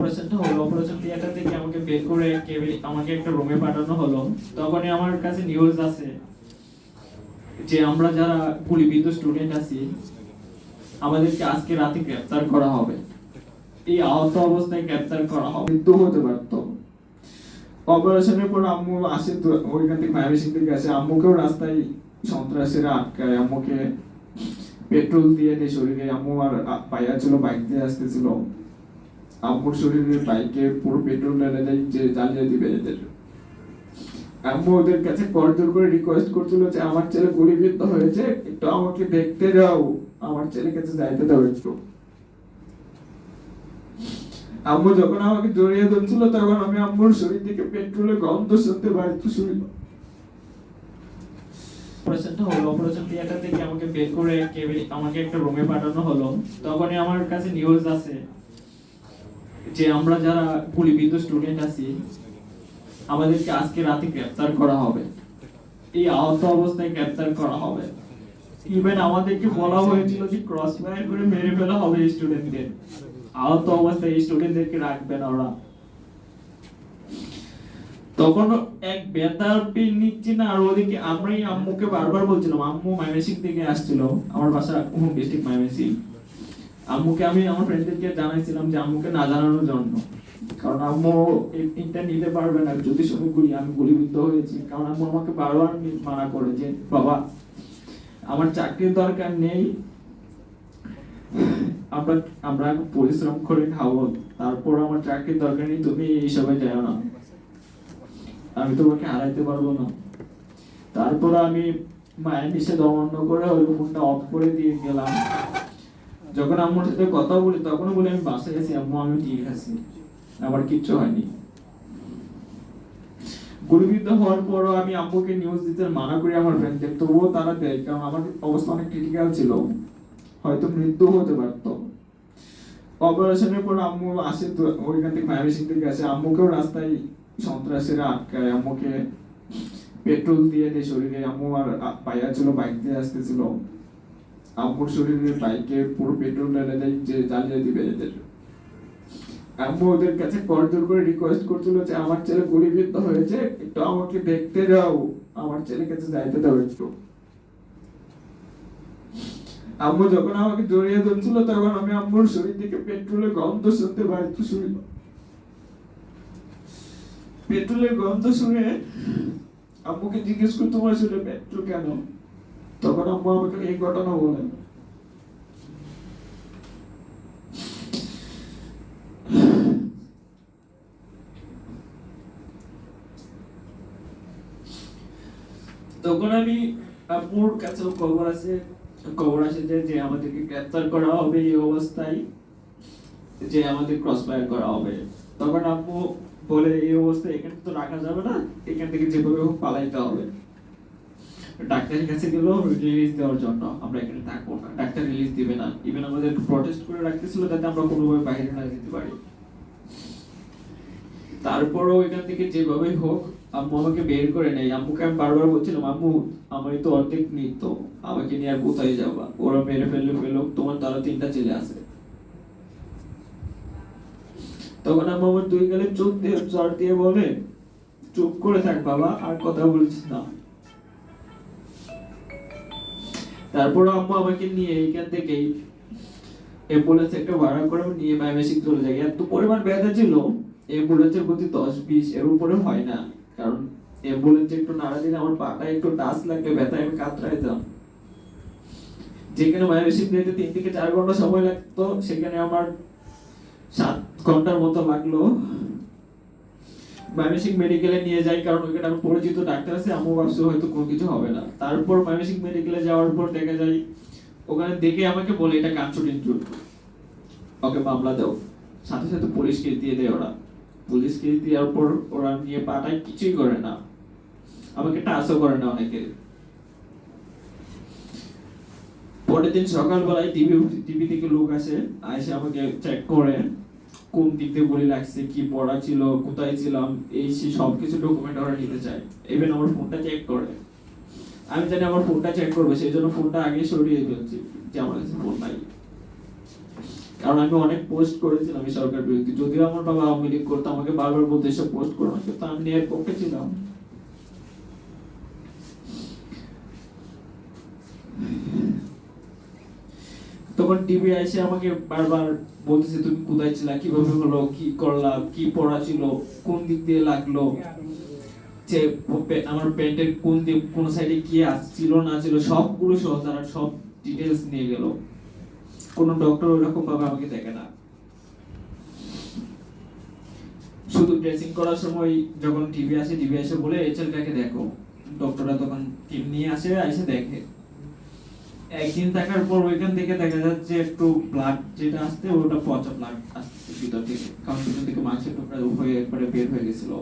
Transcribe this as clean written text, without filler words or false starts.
অপারেশনটা হলো, operation theatre থেকে আমাকে বের করে আমাকে একটা রুমে পাঠানো হলো। তখনই আমার কাছে নিউজ আছে যে আমরা যারা গুলিবিদ্ধ স্টুডেন্ট আছি আমাদেরকে আজকে রাতে গ্রেফতার করা হবে। এই আহত অবস্থায় গ্রেফতার করা হবে, মৃত্যু হতে পারতো। অপারেশনের পর আম্মু আসে তো ওইখান থেকে মায়ামিসিং থেকে আসে, আম্মুকেও রাস্তায় সন্ত্রাসীরা আটকায়, আম্মুকে পেট্রোল দিয়ে দেয় শরীরে। আম্মু আর পাইয়া ছিল, বাইক দিয়ে আসতেছিল, আম্মুর শরীরে বাইকে পুরো পেট্রোল ঢেলে দেয় যে জ্বালিয়ে দিবে এদের। আম্মু ওদের কাছে করজোর করে রিকোয়েস্ট করছিল যে আমার ছেলে গুলিবিদ্ধ হয়েছে, একটু আমাকে দেখতে যাও, আমার ছেলে কাছে যাইতে দাও একটু। আম্মু যখন আমাকে জড়িয়ে ধরছিল তখন আমি আম্মুর শরীর থেকে পেট্রোলের গন্ধ শুনতে পাইতো। অপারেশনটা হলো, অপারেশন থিয়েটার থেকে আমাকে বের করে আমাকে একটা রুমে পাঠানো হলো। তখনই আমার কাছে নিউজ আছে যে আমরা যারা গুলিবিদ্ধ স্টুডেন্ট আছি আমাদেরকে আজকে রাতে গ্রেফতার করা হবে। এই আহত অবস্থায় গ্রেফতার করা হবে। ইভেন আমাদেরকে বলা হয়েছিল যে ক্রস ফায়ার করে মেরে ফেলা হবে স্টুডেন্টদের। আহত অবস্থায় স্টুডেন্টদেরকে রাখবে না ওরা। তখন এক বেতার পিন নিচ্ছি না, আর ওদিকে আমরাই আম্মুকে বারবার বলছিলাম। আম্মু ময়মনসিংহ থেকে আসছিল, আমার বাসা হোম ডিস্ট্রিক্ট ময়মনসিংহ। আম্মুকে আমি আমার ফ্রেন্ডদেরকে জানাইছিলাম যে আম্মুকে না জানানোর জন্য, কারণ আম্মু এটা নিতে পারবে না যদি শুনে আমি গুলিবিদ্ধ হয়েছি। কারণ আম্মু আমাকে বারবার মানা করে যে বাবা আমার চাকরির দরকার নেই, আমরা আমরা পরিশ্রম করে খাবো, তারপর আমার চাকরির দরকার নেই, তুমি এইসবে যাও না, আমি তোমাকে হারাইতে পারবো না। তারপর আমি মায়ের নিষেধ অমান্য করে ওই ফোনটা অফ করে দিয়ে গেলাম। যখন আম্মুর সাথে কথা বলি তখনও বলি আমি বাসায় গেছি, আম্মু আমি ঠিক আছি, আমার কিচ্ছু হয়নি। গুলিবিদ্ধ হওয়ার পরও আমি আম্মুকে নিউজ দিতে মানা করি আমার ফ্রেন্ডদের, তবুও তারা দেয়, কারণ আমার অবস্থা অনেক ক্রিটিক্যাল ছিল, হয়তো মৃত্যু হতে পারত। অপারেশনের পর আম্মু আসে তো ওইখান থেকে মায়ামিসিং থেকে আসে, আম্মুকেও রাস্তায় সন্ত্রাসীরা আটকায়, আম্মুকে পেট্রোল দিয়ে দেয় শরীরে। আম্মু আর পাইয়া ছিল, বাইক দিয়ে আসতেছিল, আম্মুর শরীরে বাইকে পুরো পেট্রোল ঢেলে দেয় যে জ্বালিয়ে দিবে এদের। আম্মু ওদের কাছে করজোর করে রিকোয়েস্ট করছিল যে আমার ছেলে গুলিবিদ্ধ হয়েছে, একটু আমাকে দেখতে যাও, আমার ছেলে কাছে যাইতে দাও একটু। আম্মু যখন আমাকে জড়িয়ে ধরছিল তখন আমি আম্মুর শরীর থেকে পেট্রোলের গন্ধ শুনতে পাইতো। পেট্রোলের গন্ধ শুনে আম্মুকে জিজ্ঞেস করি তোমার শরীরে পেট্রোল কেন? তখন আম্মু আমাকে এই ঘটনা বলেন। তখন আমি আম্মুর কাছে খবর আসে যে আমাদেরকে গ্রেফতার করা হবে এই অবস্থায়, যে আমাদের ক্রস ফায়ার করা হবে। তখন আম্মু বলে এই অবস্থায় এখানে তো রাখা যাবে না, এখান থেকে যেভাবে হোক পালাইতে হবে। ডাক্তারের কাছে গেল রিলিজ দেওয়ার জন্য, আমরা এখানে থাকবো না, ডাক্তার রিলিজ দিবে না। ইভেন আমাদের প্রটেস্ট করে রাখতেছিল যাতে আমরা কোনোভাবে বাইরে না যেতে পারি। তারপরও এখান থেকে যেভাবে হোক আম্মু আমাকে বের করে নেয়। আম্মুকে আমি বারবার বলছিলাম আম্মু আমারই তো অর্ধেক মৃত্যু, আমাকে নিয়ে আর কোথায় যাবা, ওরা মেরে ফেলো, তোমার তারা 3টা ছেলে আছে। তখন আম্মু আমার 2 গালে চড় দিয়ে বলে চুপ করে থাক বাবা, আর কথা বলছিস না। তারপর আম্মু আমাকে নিয়ে এইখান থেকে অ্যাম্বুলেন্স একটা ভাড়া করে নিয়ে ময়মনসিংহ চলে যায়। এত পরিমাণ ব্যথা ছিল, অ্যাম্বুলেন্সের গতি 10-20 এর উপরে হয় না, কারণ অ্যাম্বুলেন্স একটু নাড়া দিলে আমার পাটা একটু টাচ লাগলে ব্যথায় আমি কাতরাইতাম। যেখানে ময়মনসিংহ যেতে 3 থেকে 4 ঘন্টা সময় লাগতো, সেখানে আমার 7 ঘন্টার মতো লাগলো। ময়মনসিংহ মেডিকেলে নিয়ে যাই, কারণ ওইখানে আমার পরিচিত ডাক্তার আছে, আম্মু ভাবছে হয়তো কোনো কিছু হবে না। তারপর ময়মনসিংহ মেডিকেলে যাওয়ার পর দেখা যায় ওখানে দেখে আমাকে বলে এটা কানসুট ইনজুরি, ওকে মামলা দাও। সাথে সাথে পুলিশ কেস দিয়ে দেয় ওরা। পুলিশ কেস দেওয়ার পর ওরা নিয়ে পাঠায়, কিছুই করে না, আমাকে টাচও করে না অনেকে। পরের দিন সকালবেলায় টিভি থেকে লোক আসে, আমাকে চেক করে কোন দিক দিয়ে গুলি লাগছে, কি পড়া ছিল, কোথায় ছিলাম, এই সবকিছু ডকুমেন্ট ওরা নিতে চায়। ইভেন আমার ফোনটা চেক করে। আমি জানি আমার ফোনটা চেক করবে, সেই জন্য ফোনটা আগে সরিয়ে ফেলছি যে আমার কাছে ফোন নাই। কারণ আমি অনেক পোস্ট করেছিলাম এই সরকার বিরোধী, যদিও আমার বাবা আওয়ামী লীগ করতো, আমাকে বারবার বলতো এসব পোস্ট করো না, কিন্তু আমি এর পক্ষে ছিলাম। তখন টিভি এসে আমাকে বারবার বলতেছে তুমি কোথায় ছিলা, কিভাবে হলো, কি করলা, কি পড়া ছিল, কোন দিক দিয়ে লাগলো, যে আমার প্যান্টের কোন দিক কোন সাইডে কি ছিল না ছিল সবগুলো সহ তারা সব ডিটেইলস নিয়ে গেল। কোনো ডক্টর ওরকম ভাবে আমাকে দেখে না, শুধু ড্রেসিং করার সময় যখন টিভি এসে বলে এইচএল কাকে দেখো, ডক্টররা তখন টিম নিয়ে এসে দেখে। একদিন থাকার পর ওইখান থেকে দেখা যাচ্ছে একটু ব্লাড যেটা আসছে ওটা পচা ব্লাড আসছে ভিতর থেকে, কারণ ভিতর থেকে মাংসের টুকরা হয়ে একবারে বের হয়ে গেছিল।